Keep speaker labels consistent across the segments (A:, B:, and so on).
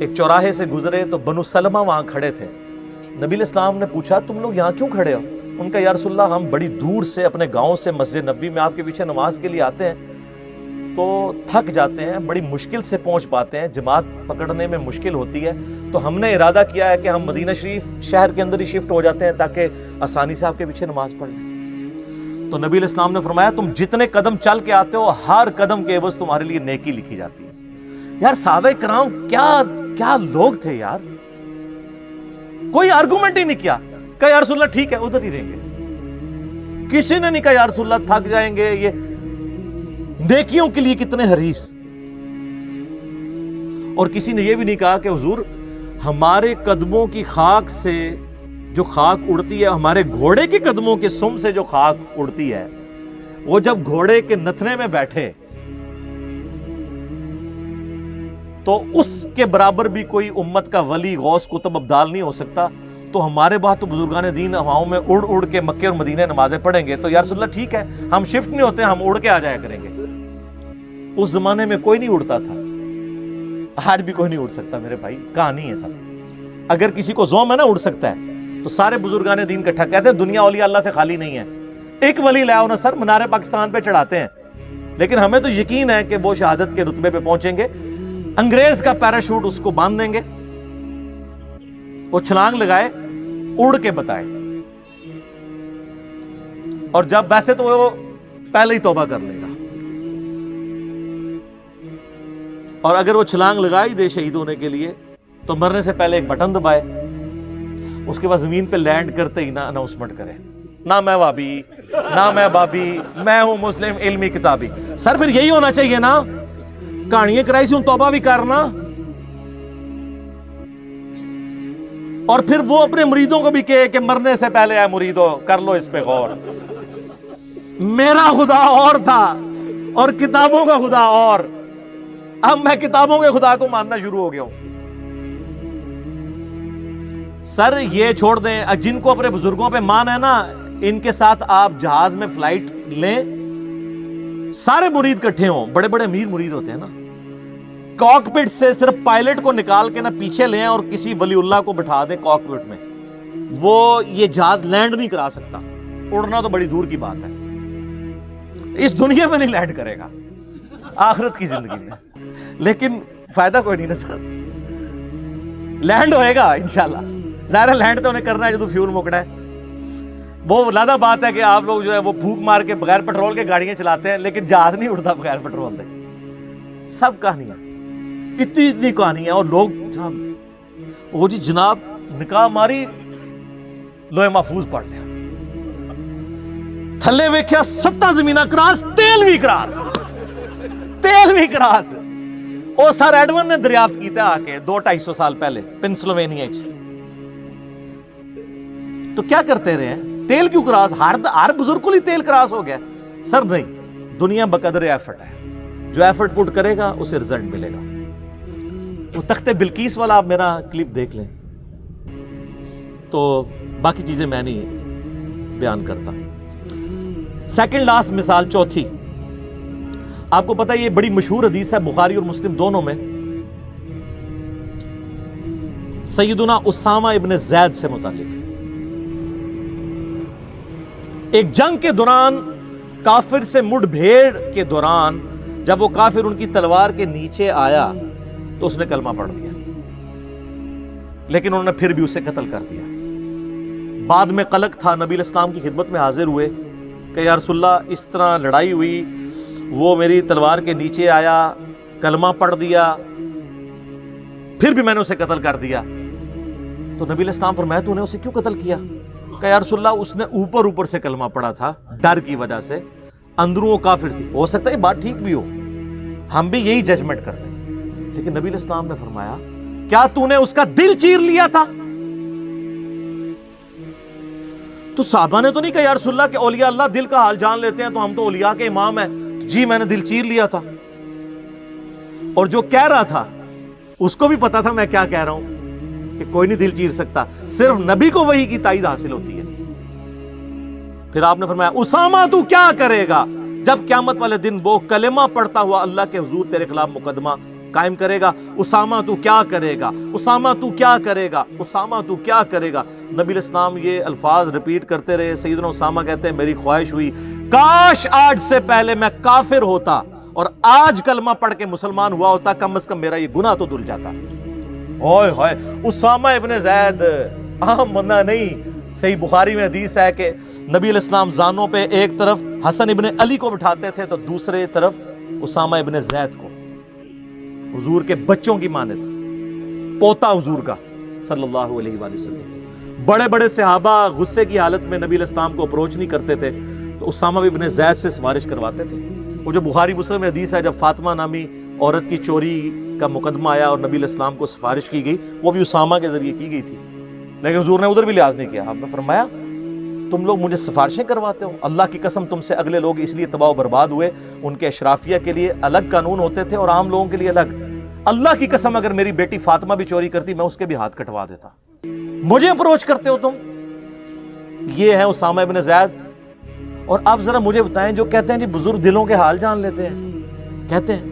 A: ایک چوراہے سے گزرے تو بنو سلمہ وہاں کھڑے تھے. نبی علیہ السلام نے پوچھا تم لوگ یہاں کیوں کھڑے ہو؟ ان کا یا رسول اللہ ہم بڑی دور سے اپنے گاؤں سے مسجد نبوی میں آپ کے پیچھے نماز کے لیے آتے ہیں تو تھک جاتے ہیں, بڑی مشکل سے پہنچ پاتے ہیں, جماعت پکڑنے میں مشکل ہوتی ہے, تو ہم نے ارادہ کیا ہے کہ ہم مدینہ شریف شہر کے اندر ہی شفٹ ہو جاتے ہیں تاکہ آسانی سے آپ کے پیچھے نماز پڑھ لیں. تو نبی علیہ السلام نے فرمایا تم جتنے قدم چل کے آتے ہو ہر قدم کے عوض تمہارے لیے نیکی لکھی جاتی ہے. یار صحابہ کرام کیا لوگ تھے یار, کوئی آرگومنٹ ہی نہیں کیا. کہا یا رسول اللہ ٹھیک ہے ادھر ہی رہیں گے. کسی نے نہیں کہا یا رسول اللہ تھک جائیں گے. یہ نیکیوں کے لیے کتنے حریص. اور کسی نے یہ بھی نہیں کہا کہ حضور ہمارے قدموں کی خاک سے جو خاک اڑتی ہے, ہمارے گھوڑے کے قدموں کے سم سے جو خاک اڑتی ہے, وہ جب گھوڑے کے نتھنے میں بیٹھے تو اس کے برابر بھی کوئی امت کا ولی غوث قطب ابدال نہیں ہو سکتا. تو ہمارے بعد تو بزرگان دین ہواؤں میں اڑ اڑ کے مکے اور مدینے نمازیں پڑھیں گے. تو یا رسول اللہ ٹھیک ہے ہم شفٹ نہیں ہوتے, ہم اڑ کے آ جایا کریں گے. اس زمانے میں کوئی نہیں اڑتا تھا, آج بھی کوئی نہیں اڑ سکتا میرے بھائی, کہانی ہے سب. اگر کسی کو زوم ہے نا اڑ سکتا ہے, تو سارے بزرگان دین کٹھا کہتے ہیں دنیا اولیاء اللہ سے خالی نہیں ہے. ایک ولی لے آؤ نا سر, منار پاکستان پہ چڑھاتے ہیں, لیکن ہمیں تو یقین ہے کہ وہ شہادت کے رتبے پہ پہنچیں گے. انگریز کا پیراشوٹ اس کو باندھ دیں گے, وہ چھلانگ لگائے اڑ کے بتائے, اور جب ویسے تو وہ پہلے ہی توبہ کر لے گا, اور اگر وہ چھلانگ لگائی دے شہید ہونے کے لیے تو مرنے سے پہلے ایک بٹن دبائے, اس کے بعد زمین پہ لینڈ کرتے ہی نہ اناؤنسمنٹ کرے نہ میں وابی نہ میں بابی, میں ہوں مسلم علمی کتابی. سر پھر یہی ہونا چاہیے نا, کہانیاں کرائی سی ہوں توبہ بھی کرنا. اور پھر وہ اپنے مریدوں کو بھی کہے کہ مرنے سے پہلے اے مریدو کر لو اس پہ غور, میرا خدا اور تھا اور کتابوں کا خدا اور, اب میں کتابوں کے خدا کو ماننا شروع ہو گیا ہوں. سر یہ چھوڑ دیں, جن کو اپنے بزرگوں پہ مان ہے نا, ان کے ساتھ آپ جہاز میں فلائٹ لیں, سارے مرید کٹھے ہوں, بڑے بڑے امیر مرید ہوتے ہیں نا, کاکپٹ سے صرف پائلٹ کو نکال کے نا پیچھے لیں اور کسی ولی اللہ کو بٹھا دیں کاکپٹ میں, وہ یہ جہاز لینڈ نہیں کرا سکتا. اڑنا تو بڑی دور کی بات ہے, اس دنیا میں نہیں لینڈ کرے گا, آخرت کی زندگی میں. لیکن فائدہ کوئی نہیں نا سر, لینڈ ہوئے گا انشاءاللہ. ظاہر لینڈ تو انہیں کرنا ہے جو فیول مکڑا ہے. وہ لادہ بات ہے کہ آپ لوگ جو ہے وہ پھونک مار کے بغیر پیٹرول کے گاڑیاں چلاتے ہیں, لیکن جہاز نہیں اڑتا بغیر پیٹرول دے. سب کہانیاں اتنی کہانیاں, اور لوگ وہ جی جناب نکاح ماری لوہے محفوظ پڑھ لیا, تھلے ویکھیا 7 زمینہ کراس, تیل بھی کراس. وہ سر ایڈون نے دریافت کیتا آ کے 200-250 سال پہلے پینسلوینیا. تو کیا کرتے رہے ہیں, تیل کیوں کراس؟ ہر بزرگ کو ہی تیل کراس ہو گیا. سر نہیں, دنیا بقدر ایفرٹ ہے, جو ایفرٹ پٹ کرے گا اسے رزلٹ ملے گا. وہ تخت بلقیس والا آپ میرا کلپ دیکھ لیں, تو باقی چیزیں میں نہیں بیان کرتا. سیکنڈ لاسٹ مثال, چوتھی, آپ کو پتا ہے یہ بڑی مشہور حدیث ہے بخاری اور مسلم دونوں میں, سیدنا اسامہ ابن زید سے متعلق. ایک جنگ کے دوران کافر سے مڑ بھیڑ کے دوران جب وہ کافر ان کی تلوار کے نیچے آیا تو اس نے کلمہ پڑھ دیا, لیکن انہوں نے پھر بھی اسے قتل کر دیا. بعد میں قلق تھا, نبی علیہ السلام کی خدمت میں حاضر ہوئے کہ یا رسول اللہ اس طرح لڑائی ہوئی, وہ میری تلوار کے نیچے آیا, کلمہ پڑھ دیا, پھر بھی میں نے اسے قتل کر دیا. تو نبی علیہ السلام فرمایا تو نے اسے کیوں قتل کیا؟ کہ یا رسول اللہ اس نے اوپر سے کلمہ پڑھا تھا ڈر کی وجہ سے, اندروں وہ کافر تھی. ہو سکتا ہے یہ بات ٹھیک بھی ہو, ہم بھی یہی ججمنٹ کرتے ہیں, لیکن نبی علیہ السلام نے فرمایا کیا تو نے اس کا دل چیر لیا تھا؟ تو صحابہ نے تو نہیں کہا یا رسول اللہ کہ اولیاء اللہ دل کا حال جان لیتے ہیں, تو ہم تو اولیاء کے امام ہیں. جی میں نے دل چیر لیا تھا. اور جو کہہ رہا تھا اس کو بھی پتا تھا میں کیا کہہ رہا ہوں, کہ کوئی نہیں دل چیر سکتا, صرف نبی کو وحی کی تائید حاصل ہوتی ہے. پھر آپ نے فرمایا اسامہ تو کیا کرے گا جب قیامت والے دن وہ کلمہ پڑھتا ہوا اللہ کے حضور تیرے خلاف مقدمہ قائم کرے گا، اسامہ تو کیا کرے گا، اسامہ تو کیا کرے گا، اسامہ تو کیا کرے گا۔ نبی علیہ السلام یہ الفاظ ریپیٹ کرتے رہے۔ سیدنا اسامہ کہتے ہیں میری خواہش ہوئی کاش آج سے پہلے میں کافر ہوتا اور آج کلمہ پڑھ کے مسلمان ہوا ہوتا، کم از کم میرا یہ گناہ تو دھل جاتا۔ اوئے ہوئے، اسامہ ابن زید عام بندہ نہیں۔ صحیح بخاری میں حدیث ہے کہ نبی علیہ السلام زانوں پہ ایک طرف حسن ابن علی کو بٹھاتے تھے تو دوسرے طرف اسامہ ابن زید کو، حضور کے بچوں کی مانند، پوتا حضور کا صلی اللہ علیہ وآلہ وسلم۔ بڑے بڑے صحابہ غصے کی حالت میں نبی علیہ السلام کو اپروچ نہیں کرتے تھے تو اسامہ ابن زید سے سفارش کرواتے تھے۔ وہ جو بخاری مسلم میں حدیث ہے، جب فاطمہ نامی عورت کی چوری کا مقدمہ آیا اور نبی علیہ السلام کو سفارش کی گئی، وہ بھی اسامہ کے ذریعے کی گئی تھی، لیکن حضور نے ادھر بھی لحاظ نہیں کیا۔ آپ نے فرمایا تم لوگ مجھے سفارشیں کرواتے ہو، اللہ کی قسم تم سے اگلے لوگ اس لیے تباہ و برباد ہوئے، ان کے اشرافیہ کے لیے الگ قانون ہوتے تھے اور عام لوگوں کے لیے الگ۔ اللہ کی قسم اگر میری بیٹی فاطمہ بھی چوری کرتی میں اس کے بھی ہاتھ کٹوا دیتا، مجھے اپروچ کرتے ہو تم۔ یہ ہے اسامہ ابن زید۔ اور آپ ذرا مجھے بتائیں، جو کہتے ہیں جی بزرگ دلوں کے حال جان لیتے ہیں، کہتے ہیں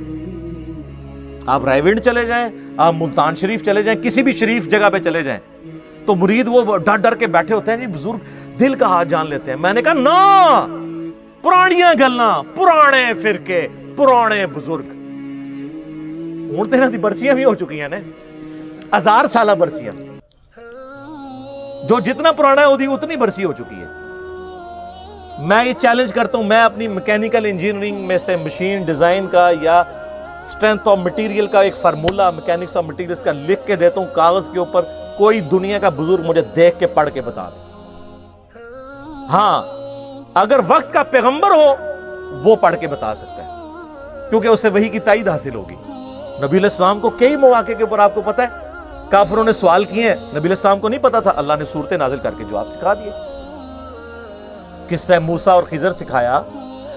A: آپ رائے ونڈ چلے جائیں، آپ ملتان شریف چلے جائیں، کسی بھی شریف جگہ پہ چلے جائیں تو مرید وہ ڈر ڈر کے بیٹھے ہوتے ہیں جی بزرگ دل کا حال جان لیتے ہیں۔ میں نے کہا نا، پرانیاں گلاں، پرانے فرقے، پرانے بزرگ، ہوں تیرا دی برسیاں بھی ہو چکی ہیں نا، 1000 سالہ برسیاں، جو جتنا پرانا ہے وہ اتنی برسی ہو چکی ہے۔ میں یہ چیلنج کرتا ہوں، میں اپنی میکینیکل انجینئرنگ میں سے مشین ڈیزائن کا یا اسٹرینتھ آف مٹیریل کا ایک فارمولا میکینکس آف مٹیریلز کا لکھ کے دیتا ہوں کاغذ کے اوپر، کوئی دنیا کا بزرگ مجھے دیکھ کے پڑھ کے بتا دے۔ ہاں اگر وقت کا پیغمبر ہو وہ پڑھ کے بتا سکتا ہے، کیونکہ اسے وحی کی تائید حاصل ہوگی۔ نبی علیہ السلام کو کئی مواقع کے اوپر آپ کو پتہ ہے کافروں نے سوال کیے ہیں، نبی علیہ السلام کو نہیں پتا تھا، اللہ نے صورتیں نازل کر کے جواب سکھا دیے۔ قصہ موسیٰ اور خضر سکھایا،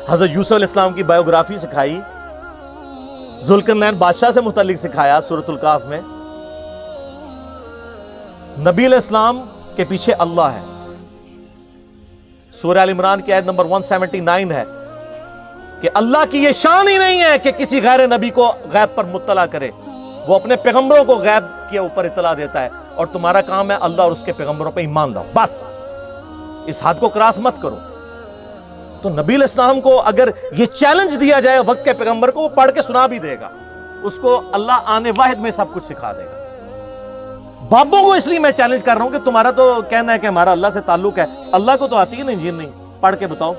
A: حضرت یوسف علیہ السلام کی بایوگرافی سکھائی، ذوالقرنین بادشاہ سے متعلق سکھایا سورۃ الکہف میں۔ نبی علیہ السلام کے پیچھے اللہ ہے۔ سورہ آل عمران کی آیت نمبر 179 ہے کہ اللہ کی یہ شان ہی نہیں ہے کہ کسی غیر نبی کو غیب پر مطلع کرے، وہ اپنے پیغمبروں کو غیب کے اوپر اطلاع دیتا ہے، اور تمہارا کام ہے اللہ اور اس کے پیغمبروں پہ ایمان لاؤ، بس اس حد کو کراس مت کرو۔ تو نبی علیہ السلام کو اگر یہ چیلنج دیا جائے وقت کے پیغمبر کو، وہ پڑھ کے سنا بھی دے گا، اس کو اللہ آنے واحد میں سب کچھ سکھا دے گا۔ بابوں کو اس لیے میں چیلنج کر رہا ہوں کہ تمہارا تو کہنا ہے کہ ہمارا اللہ سے تعلق ہے، اللہ کو تو آتی ہے نا انجینئرنگ، پڑھ کے بتاؤ۔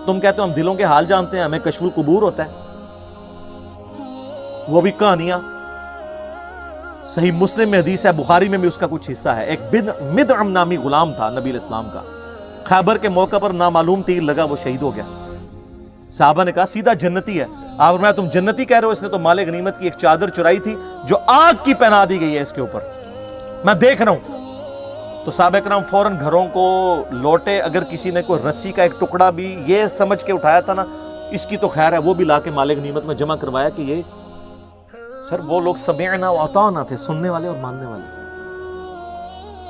A: تم کہتے ہو ہم دلوں کے حال جانتے ہیں، ہمیں کشف القبور ہوتا ہے، وہ بھی کہانیاں۔ صحیح مسلم میں حدیث ہے، بخاری میں بھی اس کا کچھ حصہ ہے، ایک مدعم نامی غلام تھا نبی علیہ السلام کا، خیبر کے موقع پر نامعلوم تیر لگا، وہ شہید ہو گیا۔ صحابہ نے کہا سیدھا جنتی ہے۔ آپ فرمایا تم جنتی کہہ رہے ہو، اس نے تو مال غنیمت کی ایک چادر چرائی تھی جو آگ کی پہنا دی گئی ہے اس کے اوپر، میں دیکھ رہا ہوں۔ تو صحابہ کرام فوراً گھروں کو لوٹے، اگر کسی نے کوئی رسی کا ایک ٹکڑا بھی یہ سمجھ کے اٹھایا تھا نا اس کی تو خیر ہے، وہ بھی لا کے مال غنیمت میں جمع کروایا کہ یہ سر وہ لوگ سمعنا و اطعنا تھے، سننے والے اور ماننے والے۔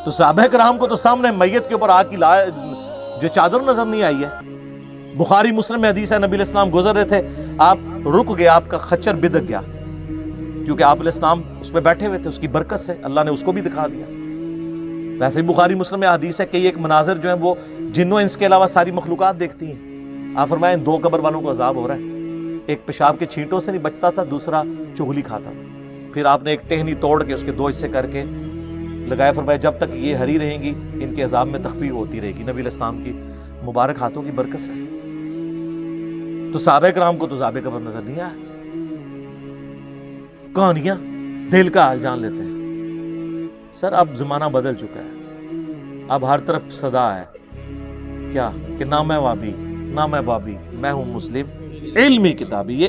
A: تو صحابہ کرام کو تو سامنے میت کے اوپر آگ کی جو چادر نظر نہیں آئی ہے۔ بخاری مسلم میں حدیث ہے، نبی علیہ السلام گزر رہے تھے، آپ رک گئے، آپ کا خچر بدک گیا، کیونکہ آپ علیہ السلام اس پہ بیٹھے ہوئے تھے، اس کی برکت سے اللہ نے اس کو بھی دکھا دیا۔ ویسے ہی بخاری مسلم میں حدیث ہے کہ ایک مناظر جو ہیں وہ جنوں انس کے علاوہ ساری مخلوقات دیکھتی ہیں۔ آپ فرمائیں 2 قبر والوں کو عذاب ہو رہا ہے، ایک پیشاب کے چھینٹوں سے نہیں بچتا تھا، دوسرا چغلی کھاتا تھا۔ پھر آپ نے ایک ٹہنی توڑ کے اس کے 2 حصے کر کے لگایا، فرمایا جب تک یہ ہری رہیں گی ان کے عذاب میں تخفیف ہوتی رہے گی، نبی علیہ السلام کی مبارک ہاتھوں کی برکت سے۔ تو صحابہ کرام کو تو عذاب قبر نظر نہیں آیا، کہانیاں دل کا حال جان لیتے ہیں۔ سر اب زمانہ بدل چکا ہے، اب ہر طرف صدا ہے کیا کہ نہ میں وابی نہ میں بابی، میں ہوں مسلم علمی کتابی۔ یہ